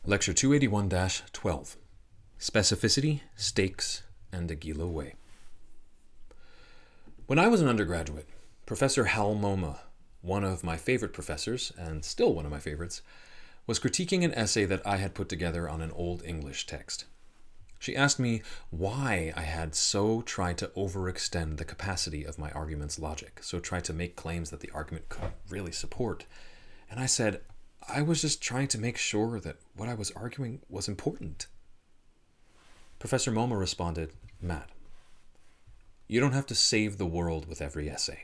Lecture 281-12, Specificity, Stakes, and Aguila-Way. When I was an undergraduate, Professor Hal Moma, one of my favorite professors, and still one of my favorites, was critiquing an essay that I had put together on an old English text. She asked me why I had so tried to overextend the capacity of my argument's logic, so tried to make claims that the argument could really support. And I said, I was just trying to make sure that what I was arguing was important. Professor Moma responded, Matt, you don't have to save the world with every essay.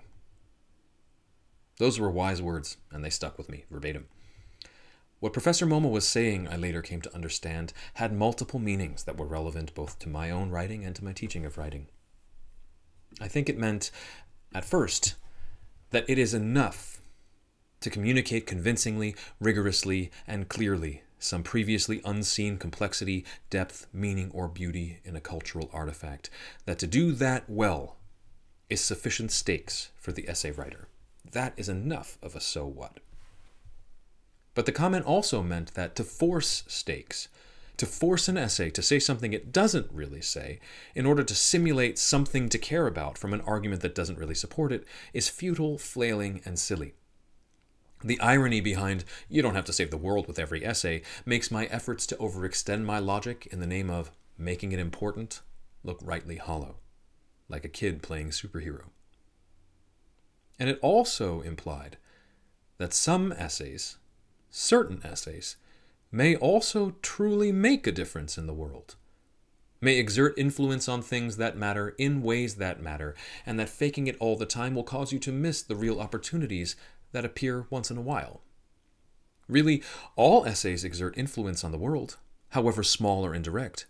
Those were wise words, and they stuck with me, verbatim. What Professor Moma was saying, I later came to understand, had multiple meanings that were relevant both to my own writing and to my teaching of writing. I think it meant, at first, that it is enough to communicate convincingly, rigorously, and clearly some previously unseen complexity, depth, meaning, or beauty in a cultural artifact, that to do that well is sufficient stakes for the essay writer. That is enough of a so what. But the comment also meant that to force stakes, to force an essay to say something it doesn't really say in order to simulate something to care about from an argument that doesn't really support it, is futile, flailing, and silly. The irony behind, you don't have to save the world with every essay, makes my efforts to overextend my logic in the name of making it important look rightly hollow, like a kid playing superhero. And it also implied that some essays, certain essays, may also truly make a difference in the world, may exert influence on things that matter in ways that matter, and that faking it all the time will cause you to miss the real opportunities that appear once in a while. Really, all essays exert influence on the world, however small or indirect.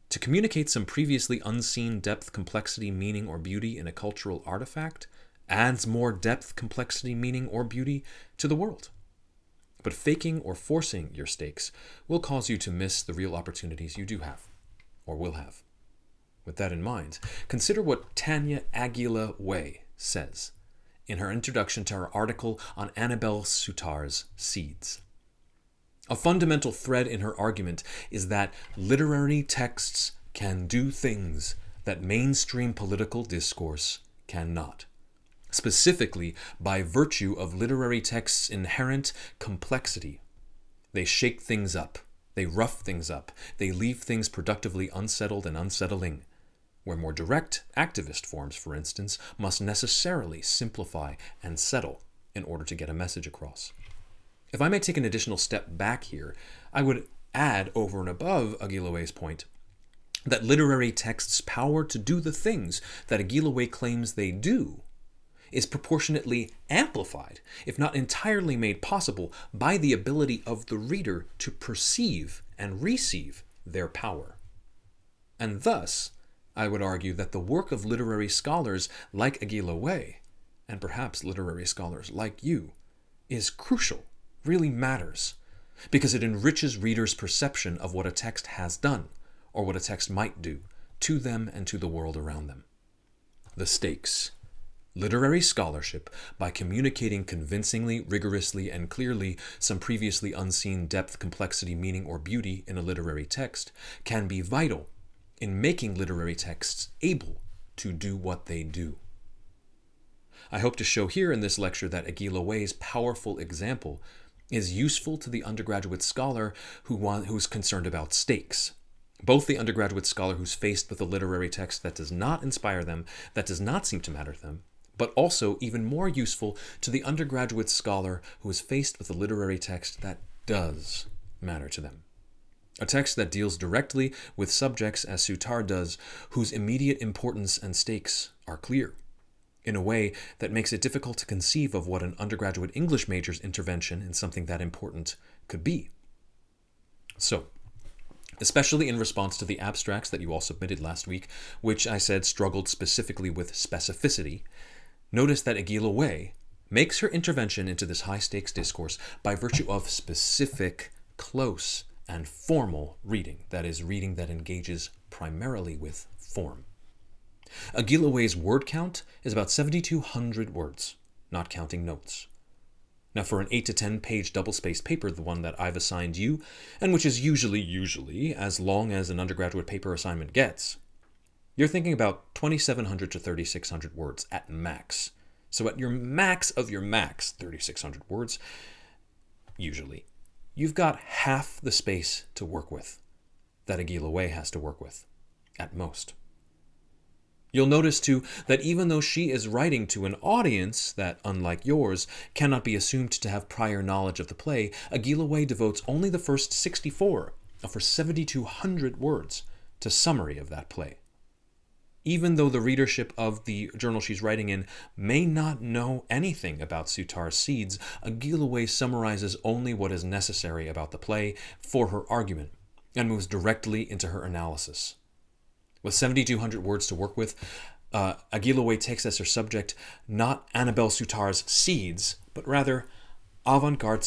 To communicate some previously unseen depth, complexity, meaning, or beauty in a cultural artifact adds more depth, complexity, meaning, or beauty to the world. But faking or forcing your stakes will cause you to miss the real opportunities you do have, or will have. With that in mind, consider what Tanya Aguila-Way says in her introduction to her article on Annabelle Soutar's Seeds. A fundamental thread in her argument is that literary texts can do things that mainstream political discourse cannot. Specifically, by virtue of literary texts' inherent complexity. They shake things up, they rough things up, they leave things productively unsettled and unsettling, where more direct activist forms, for instance, must necessarily simplify and settle in order to get a message across. If I may take an additional step back here, I would add over and above Aguila-Way's point that literary texts' power to do the things that Aguila-Way claims they do is proportionately amplified, if not entirely made possible, by the ability of the reader to perceive and receive their power. And thus, I would argue that the work of literary scholars like Aguila-Way, and perhaps literary scholars like you, is crucial, really matters, because it enriches readers' perception of what a text has done, or what a text might do, to them and to the world around them. The stakes. Literary scholarship, by communicating convincingly, rigorously, and clearly some previously unseen depth, complexity, meaning, or beauty in a literary text, can be vital in making literary texts able to do what they do. I hope to show here in this lecture that Aguila-Way's powerful example is useful to the undergraduate scholar who's concerned about stakes. Both the undergraduate scholar who's faced with a literary text that does not inspire them, that does not seem to matter to them, but also even more useful to the undergraduate scholar who is faced with a literary text that does matter to them. A text that deals directly with subjects, as Soutar does, whose immediate importance and stakes are clear, in a way that makes it difficult to conceive of what an undergraduate English major's intervention in something that important could be. So, especially in response to the abstracts that you all submitted last week, which I said struggled specifically with specificity, notice that Aguila-Way makes her intervention into this high-stakes discourse by virtue of specific, close, and formal reading, that is, reading that engages primarily with form. Aguila-Way's word count is about 7,200 words, not counting notes. Now, for an 8 to 10 page double-spaced paper, the one that I've assigned you, and which is usually as long as an undergraduate paper assignment gets, you're thinking about 2,700 to 3,600 words at max. So at your max of your max, 3,600 words, usually, you've got half the space to work with that Aguila-Way has to work with, at most. You'll notice, too, that even though she is writing to an audience that, unlike yours, cannot be assumed to have prior knowledge of the play, Aguila-Way devotes only the first 64 of her 7,200 words to summary of that play. Even though the readership of the journal she's writing in may not know anything about Sutar's seeds, Aguila-Way summarizes only what is necessary about the play for her argument and moves directly into her analysis. With 7,200 words to work with, Aguila-Way takes as her subject not Annabelle Sutar's seeds, but rather avant-garde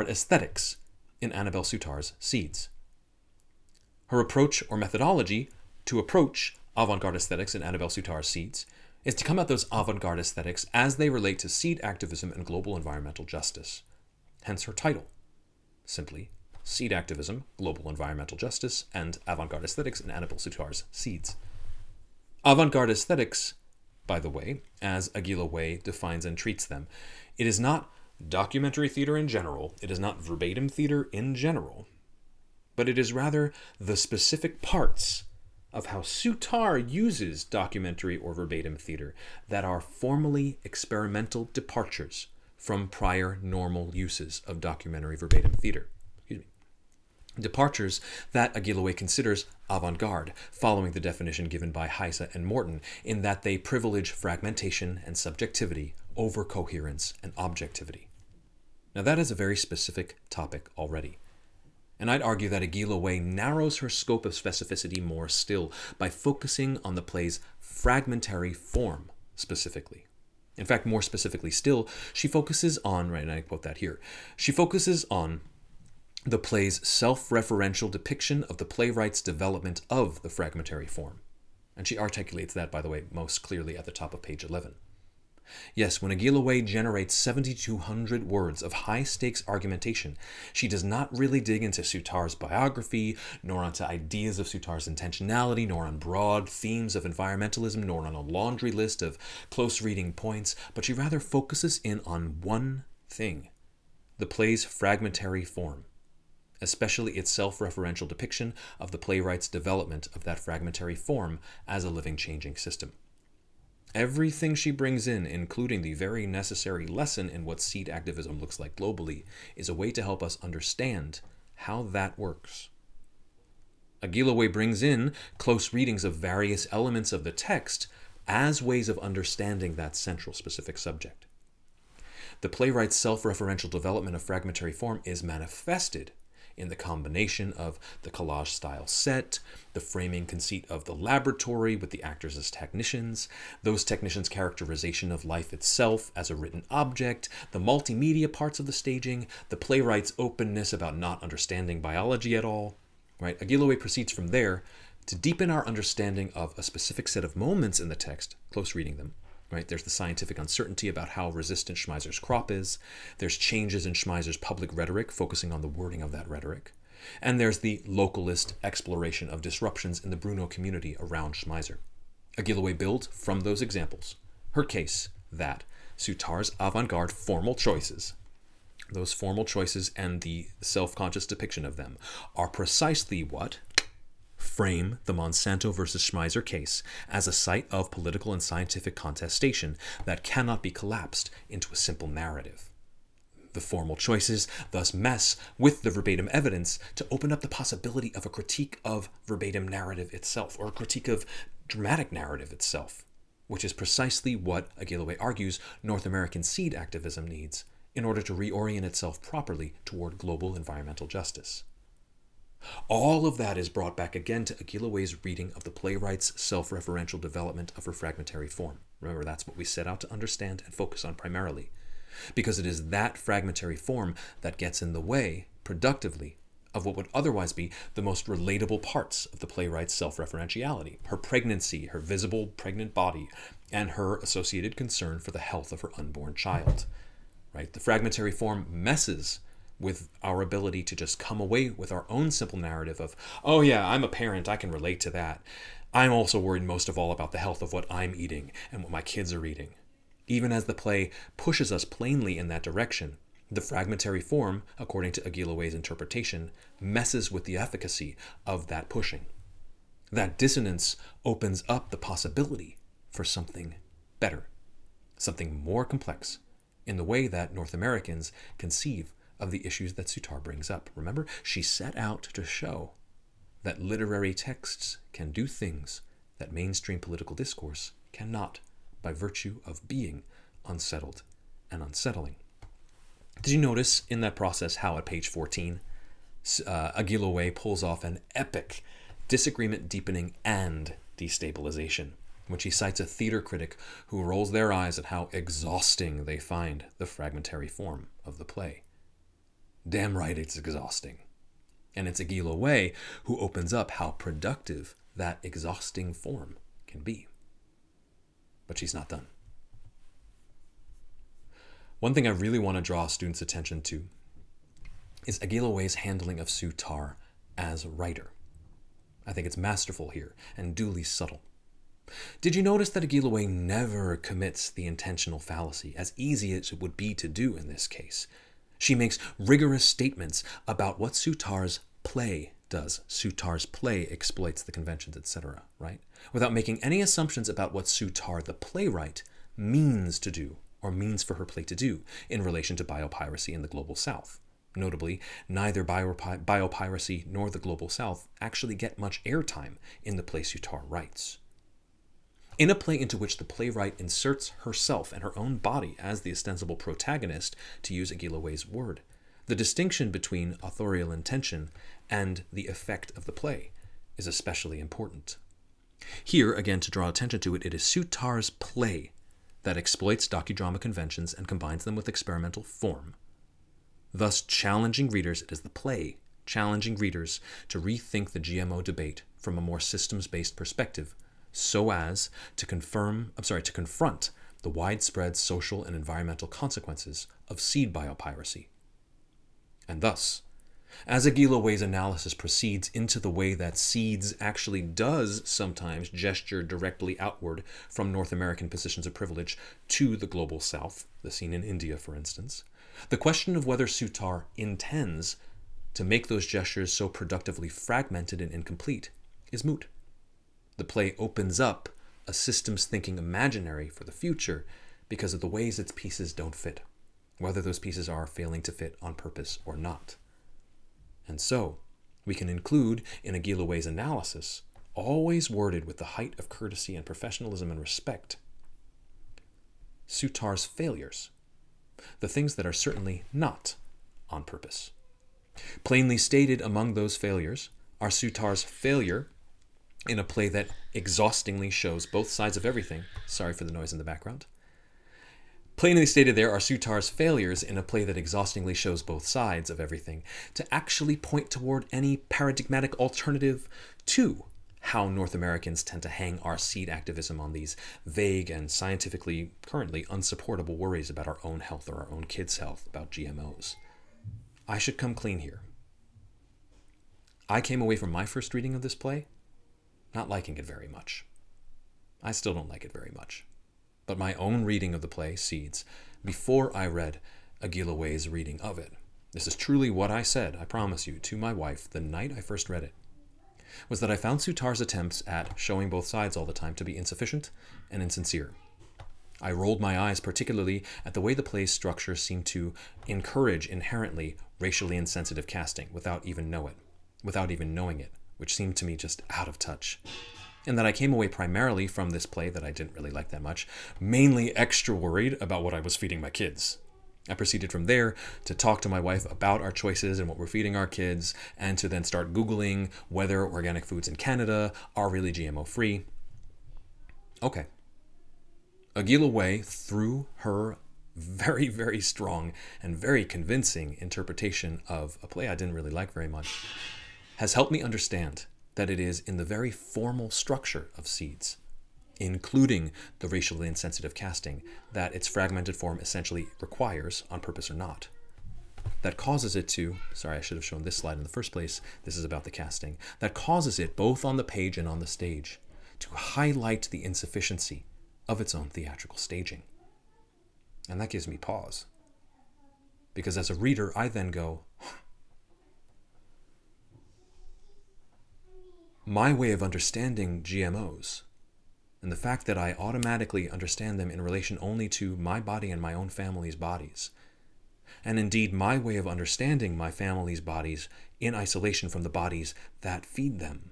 aesthetics in Annabelle Sutar's seeds. Her approach or methodology to approach avant-garde aesthetics in Annabelle Sutar's seeds is to come at those avant-garde aesthetics as they relate to seed activism and global environmental justice. Hence her title, simply Seed Activism, Global Environmental Justice, and Avant-Garde Aesthetics in Annabelle Sutar's Seeds. Avant-garde aesthetics, by the way, as Aguila-Way defines and treats them, it is not documentary theater in general, it is not verbatim theater in general, but it is rather the specific parts of how Sutar uses documentary or verbatim theater that are formally experimental departures from prior normal uses of documentary verbatim theater. Departures that Aguila-Way considers avant-garde, following the definition given by Heise and Morton, in that they privilege fragmentation and subjectivity over coherence and objectivity. Now that is a very specific topic already. And I'd argue that Aguila-Way narrows her scope of specificity more still by focusing on the play's fragmentary form specifically. In fact, more specifically still, she focuses on, right, and I quote that here, she focuses on the play's self-referential depiction of the playwright's development of the fragmentary form. And she articulates that, by the way, most clearly at the top of page 11. Yes, when Aguila-Way generates 7,200 words of high-stakes argumentation, she does not really dig into Sutar's biography, nor onto ideas of Sutar's intentionality, nor on broad themes of environmentalism, nor on a laundry list of close reading points, but she rather focuses in on one thing, the play's fragmentary form, especially its self-referential depiction of the playwright's development of that fragmentary form as a living, changing system. Everything she brings in, including the very necessary lesson in what seed activism looks like globally, is a way to help us understand how that works. Aguila-Way brings in close readings of various elements of the text as ways of understanding that central specific subject. The playwright's self-referential development of fragmentary form is manifested in the combination of the collage-style set, the framing conceit of the laboratory with the actors as technicians, those technicians' characterization of life itself as a written object, the multimedia parts of the staging, the playwright's openness about not understanding biology at all. Right? Aguila-Way proceeds from there to deepen our understanding of a specific set of moments in the text, close reading them. Right? There's the scientific uncertainty about how resistant Schmeisser's crop is. There's changes in Schmeisser's public rhetoric, focusing on the wording of that rhetoric. And there's the localist exploration of disruptions in the Bruno community around Schmeisser. Aguila-Way builds from those examples her case that Sutar's avant-garde formal choices, those formal choices and the self-conscious depiction of them, are precisely what frame the Monsanto versus Schmeisser case as a site of political and scientific contestation that cannot be collapsed into a simple narrative. The formal choices thus mess with the verbatim evidence to open up the possibility of a critique of verbatim narrative itself, or a critique of dramatic narrative itself, which is precisely what Aguila-Way argues North American seed activism needs in order to reorient itself properly toward global environmental justice. All of that is brought back again to Aguila-Way's reading of the playwright's self-referential development of her fragmentary form. Remember, that's what we set out to understand and focus on primarily, because it is that fragmentary form that gets in the way, productively, of what would otherwise be the most relatable parts of the playwright's self-referentiality, her pregnancy, her visible pregnant body, and her associated concern for the health of her unborn child. right? The fragmentary form messes with our ability to just come away with our own simple narrative of, oh yeah, I'm a parent, I can relate to that. I'm also worried most of all about the health of what I'm eating and what my kids are eating. Even as the play pushes us plainly in that direction, the fragmentary form, according to Aguila-Way's interpretation, messes with the efficacy of that pushing. That dissonance opens up the possibility for something better, something more complex, in the way that North Americans conceive of the issues that Sutar brings up. Remember, she set out to show that literary texts can do things that mainstream political discourse cannot, by virtue of being unsettled and unsettling. Did you notice in that process how at page 14, Aguila-Way pulls off an epic disagreement deepening and destabilization when she cites a theater critic who rolls their eyes at how exhausting they find the fragmentary form of the play? Damn right it's exhausting. And it's Aguila-Way who opens up how productive that exhausting form can be. But she's not done. One thing I really want to draw students' attention to is Aguila-Way's handling of Sutar as writer. I think it's masterful here and duly subtle. Did you notice that Aguila-Way never commits the intentional fallacy, as easy as it would be to do in this case? She makes rigorous statements about what Sutar's play does. Sutar's play exploits the conventions, etc., right? Without making any assumptions about what Sutar, the playwright, means to do or means for her play to do in relation to biopiracy in the Global South. Notably, neither biopiracy nor the Global South actually get much airtime in the play Sutar writes. In a play into which the playwright inserts herself and her own body as the ostensible protagonist, to use Aguila-Way's word, the distinction between authorial intention and the effect of the play is especially important. Here, again, to draw attention to it, it is Sutar's play that exploits docudrama conventions and combines them with experimental form, thus challenging readers. It is the play challenging readers to rethink the GMO debate from a more systems-based perspective, so as to confront the widespread social and environmental consequences of seed biopiracy. And thus, as Aguila-Way's analysis proceeds into the way that seeds actually does sometimes gesture directly outward from North American positions of privilege to the Global South, the scene in India, for instance, the question of whether Sutar intends to make those gestures so productively fragmented and incomplete is moot. The play opens up a systems thinking imaginary for the future because of the ways its pieces don't fit, whether those pieces are failing to fit on purpose or not. And so, we can include in Aguila-Way's analysis, always worded with the height of courtesy and professionalism and respect, Sutar's failures, the things that are certainly not on purpose. Plainly stated among those failures are Sutar's failure in a play that exhaustingly shows both sides of everything. Sorry for the noise in the background. Plainly stated there are Sutar's failures in a play that exhaustingly shows both sides of everything to actually point toward any paradigmatic alternative to how North Americans tend to hang our seed activism on these vague and scientifically currently unsupportable worries about our own health or our own kids' health, about GMOs. I should come clean here. I came away from my first reading of this play not liking it very much. I still don't like it very much. But my own reading of the play, Seeds, before I read Aguila-Way's reading of it, this is truly what I said, I promise you, to my wife the night I first read it, was that I found Sutar's attempts at showing both sides all the time to be insufficient and insincere. I rolled my eyes particularly at the way the play's structure seemed to encourage inherently racially insensitive casting without even knowing it, which seemed to me just out of touch. And that I came away primarily from this play that I didn't really like that much, mainly extra worried about what I was feeding my kids. I proceeded from there to talk to my wife about our choices and what we're feeding our kids, and to then start Googling whether organic foods in Canada are really GMO-free. Okay. Aguila-Way, through her very, very strong and very convincing interpretation of a play I didn't really like very much, has helped me understand that it is in the very formal structure of Seeds including the racially insensitive casting that its fragmented form essentially requires, on purpose or not. That causes it to, sorry, I should have shown this slide in the first place, this is about the casting, that causes it, both on the page and on the stage, to highlight the insufficiency of its own theatrical staging. And that gives me pause. Because as a reader, I then go, my way of understanding GMOs, and the fact that I automatically understand them in relation only to my body and my own family's bodies, and indeed my way of understanding my family's bodies in isolation from the bodies that feed them,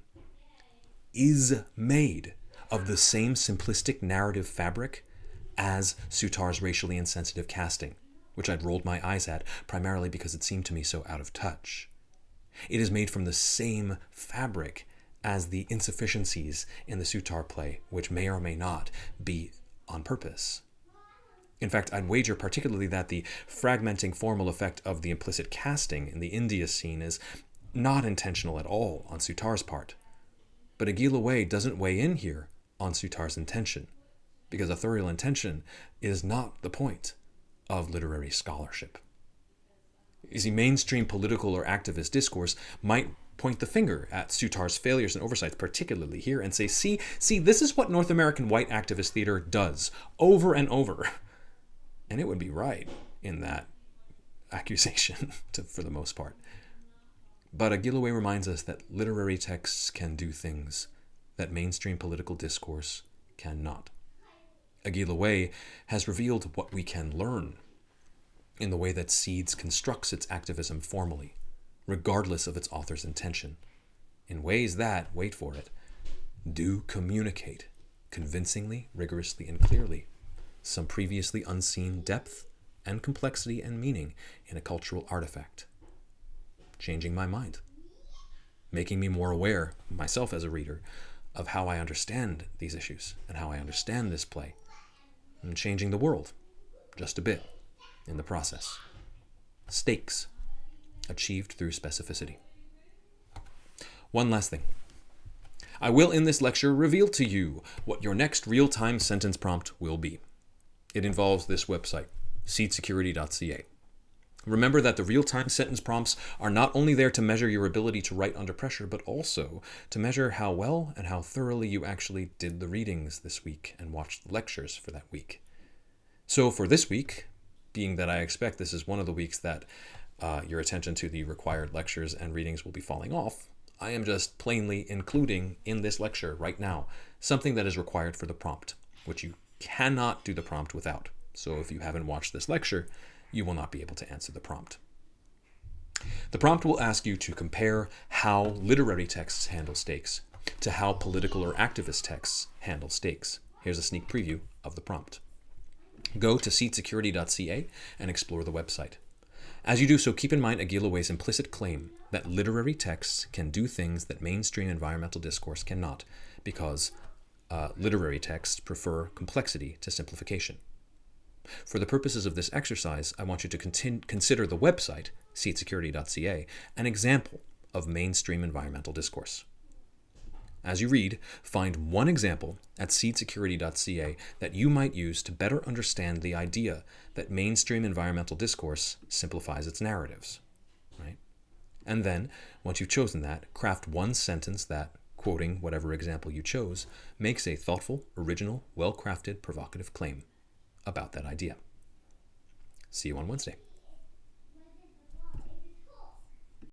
is made of the same simplistic narrative fabric as Sutar's racially insensitive casting, which I'd rolled my eyes at primarily because it seemed to me so out of touch. It is made from the same fabric as the insufficiencies in the Sutar play, which may or may not be on purpose. In fact, I'd wager particularly that the fragmenting formal effect of the implicit casting in the India scene is not intentional at all on Sutar's part. But Aguila-Way doesn't weigh in here on Sutar's intention, because authorial intention is not the point of literary scholarship. You see, mainstream political or activist discourse might point the finger at Sutar's failures and oversights, particularly here, and say, see, this is what North American white activist theater does over and over. And it would be right in that accusation, for the most part. But Aguila-Way reminds us that literary texts can do things that mainstream political discourse cannot. Aguila-Way has revealed what we can learn in the way that Seeds constructs its activism formally, regardless of its author's intention, in ways that, wait for it, do communicate convincingly, rigorously, and clearly some previously unseen depth and complexity and meaning in a cultural artifact, changing my mind, making me more aware, myself as a reader, of how I understand these issues and how I understand this play, and changing the world just a bit in the process. Stakes achieved through specificity. One last thing. I will in this lecture reveal to you what your next real-time sentence prompt will be. It involves this website, seedsecurity.ca. Remember that the real-time sentence prompts are not only there to measure your ability to write under pressure, but also to measure how well and how thoroughly you actually did the readings this week and watched the lectures for that week. So for this week, being that I expect this is one of the weeks that your attention to the required lectures and readings will be falling off, I am just plainly including in this lecture right now something that is required for the prompt, which you cannot do the prompt without. So if you haven't watched this lecture, you will not be able to answer the prompt. The prompt will ask you to compare how literary texts handle stakes to how political or activist texts handle stakes. Here's a sneak preview of the prompt. Go to seedsecurity.ca and explore the website. As you do so, keep in mind Aguila-Way's implicit claim that literary texts can do things that mainstream environmental discourse cannot, because literary texts prefer complexity to simplification. For the purposes of this exercise, I want you to consider the website, seedsecurity.ca, an example of mainstream environmental discourse. As you read, find one example at seedsecurity.ca that you might use to better understand the idea that mainstream environmental discourse simplifies its narratives. Right? And then, once you've chosen that, craft one sentence that, quoting whatever example you chose, makes a thoughtful, original, well-crafted, provocative claim about that idea. See you on Wednesday.